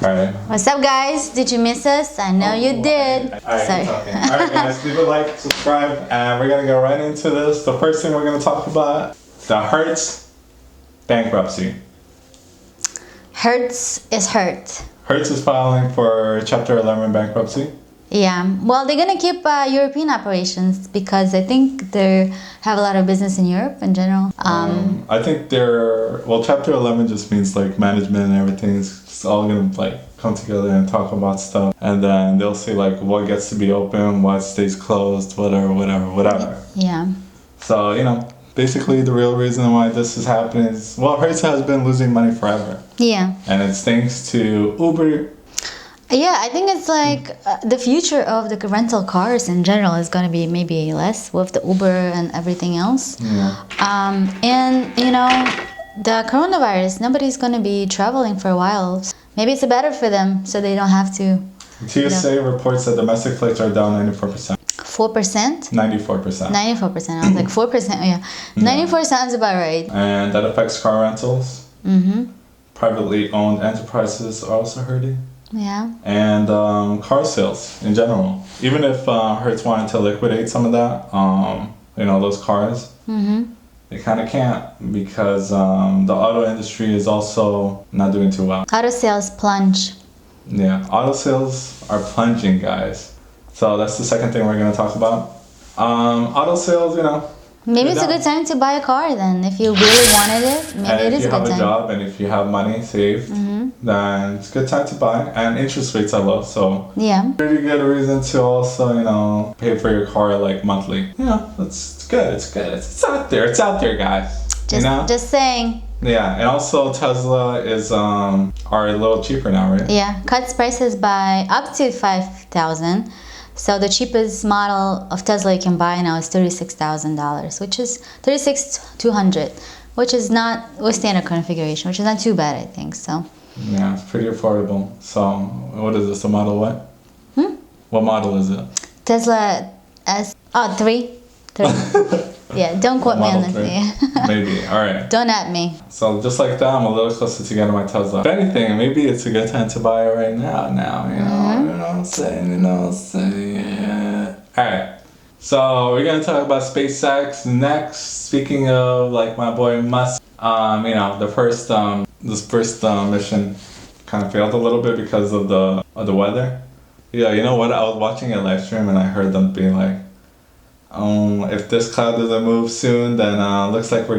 Alright. What's up, guys? Did you miss us? I know you did. Alright, guys, leave a like, subscribe, and we're gonna go right into this. The first thing we're gonna talk about, the Hertz Bankruptcy. Hertz is hurt. Hertz is filing for Chapter 11 bankruptcy. Yeah, well, they're gonna keep European operations because I think they have a lot of business in Europe in general. I think Chapter 11 just means like management and everything is just all gonna like come together and talk about stuff, and then they'll see like what gets to be open, what stays closed, whatever. Yeah. So basically the real reason why this is happening is Hertz has been losing money forever. Yeah. And it's thanks to Uber. Yeah, I think it's like the future of the rental cars in general is going to be maybe less with the Uber and everything else. Yeah. And the coronavirus, nobody's going to be traveling for a while. Maybe it's better for them so they don't have to. TSA reports that domestic flights are down 94%. 4%? 94%. 94%. I was like 4%. Yeah. 94 sounds about right. And that affects car rentals. Mm-hmm. Privately owned enterprises are also hurting. Yeah. And car sales in general. Even if Hertz wanted to liquidate some of that, those cars, they kind of can't because the auto industry is also not doing too well. Auto sales plunge. Yeah, auto sales are plunging, guys. So that's the second thing we're going to talk about. Auto sales, Maybe it's a good time to buy a car then. If you really wanted it, maybe it is a good time. If you have a job and if you have money saved, then it's a good time to buy. And interest rates are low, so yeah, pretty good reason to also, pay for your car like monthly. It's good. It's out there. It's out there, guys. Just saying. Yeah, and also Tesla is are a little cheaper now, right? Yeah, cuts prices by up to $5,000. So the cheapest model of Tesla you can buy now is $36,000, which is $36,200, which is not with standard configuration, which is not too bad, I think. So. Yeah, it's pretty affordable. So what is this? A Model what? What model is it? Tesla S3. Yeah, don't quote me on this. Yeah. Maybe. All right. Don't at me. So just like that, I'm a little closer to getting my Tesla. If anything, maybe it's a good time to buy it right now. You know what I'm saying? Yeah. All right. So we're gonna talk about SpaceX next. Speaking of like my boy Musk, the first mission kind of failed a little bit because of the weather. Yeah, you know what? I was watching a live stream and I heard them being like, if this cloud doesn't move soon, then looks like we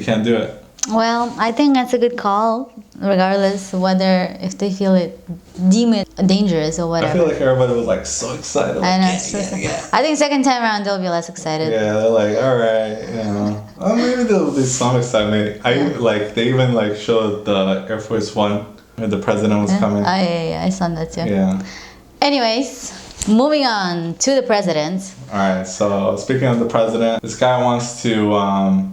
can't do it. Well, I think that's a good call, regardless of if they deem it dangerous or whatever. I feel like everybody was like so excited. I know. Yeah. I think second time around they'll be less excited. Yeah, they're like, all right, maybe there'll be some excitement. They even showed the Air Force One where the president was coming. I saw that too. Yeah. Anyways. Moving on to the president. Alright, so speaking of the president, this guy wants to,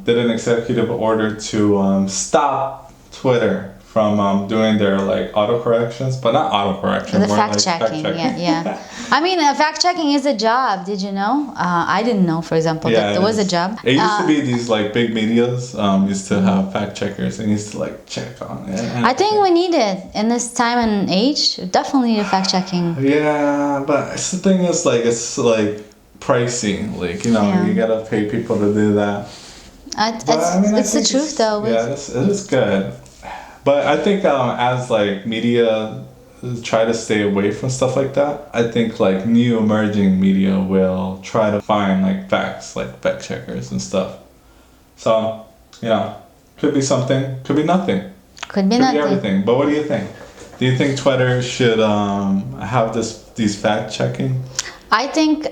did an executive order to stop Twitter from doing their autocorrections, but not autocorrection. The fact-checking, yeah. I mean, fact-checking is a job, did you know? I didn't know, for example, that there was a job. It used to be these big medias used to have fact-checkers and used to check on it. I think we need it in this time and age. Definitely need fact-checking. Yeah, but the thing is, it's pricing. You gotta pay people to do that. It's the truth, though. Yeah, it is good. But I think as media try to stay away from stuff like that, I think new emerging media will try to find facts, fact checkers and stuff. So, could be something, could be nothing. Could be nothing. Everything. But what do you think? Do you think Twitter should have these fact checking? I think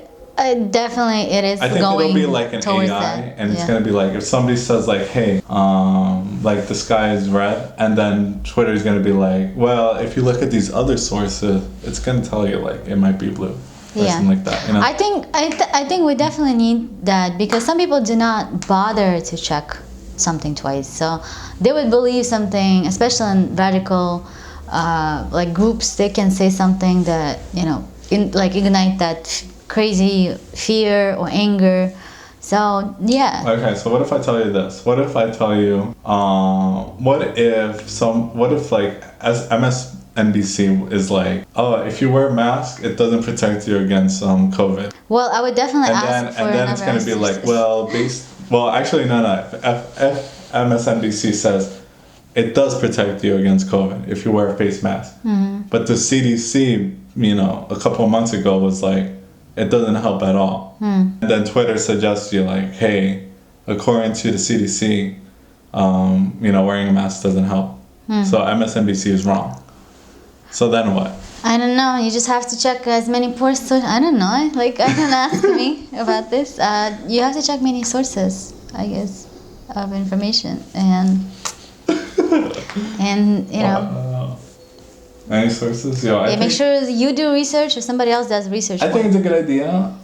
definitely it is going. I think it'll be an AI, that. and it's gonna be if somebody says hey, the sky is red, and then Twitter is gonna be well, if you look at these other sources, it's gonna tell you it might be blue, or something like that. I think we definitely need that because some people do not bother to check something twice, so they would believe something, especially in radical groups. They can say something that ignite that crazy fear or anger. So yeah. Okay, so what if I tell you this? What if I tell you, what if as MSNBC is like, oh, if you wear a mask, it doesn't protect you against COVID. Well, I would definitely And ask for then it's another gonna be like, sources. actually no. If MSNBC says it does protect you against COVID if you wear a face mask, but the CDC, a couple of months ago was like, it doesn't help at all. And then Twitter suggests you like, hey, according to the CDC, wearing a mask doesn't help. So MSNBC is wrong. So then what? I don't know. You just have to check as many sources. I don't know. Like, I don't ask me about this. You have to check many sources, I guess, of information, and Any sources? I make sure you do research or somebody else does research. I think it's a good idea.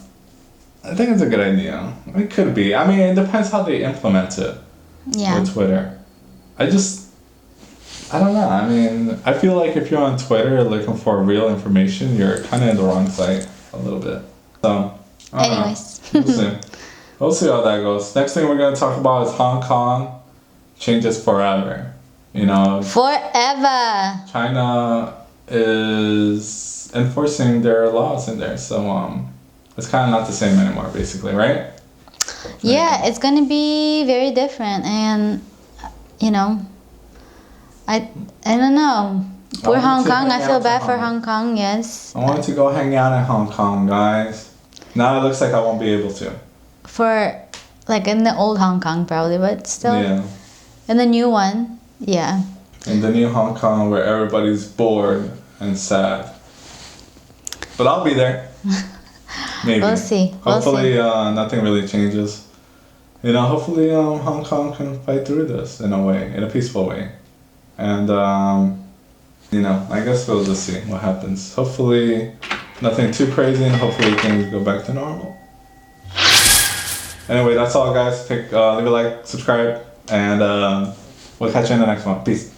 It could be. I mean, it depends how they implement it. Yeah. With Twitter. I don't know. I mean, I feel like if you're on Twitter looking for real information, you're kind of in the wrong site a little bit. So, anyways. We'll see. We'll see how that goes. Next thing we're going to talk about is Hong Kong changes forever. Forever. China is enforcing their laws in there. So, it's kind of not the same anymore, basically, right? Yeah, it's going to be very different. And, I don't know. For Hong Kong, I feel bad for Hong Kong, yes. I wanted to go hang out in Hong Kong, guys. Now it looks like I won't be able to. In the old Hong Kong, probably, but still. Yeah. In the new one, yeah. In the new Hong Kong where everybody's bored and sad. But I'll be there. Maybe. We'll see. Hopefully nothing really changes. Hopefully Hong Kong can fight through this in a peaceful way. And, I guess we'll just see what happens. Hopefully nothing too crazy and hopefully things go back to normal. Anyway, that's all, guys. Leave a like, subscribe, and we'll catch you in the next one. Peace.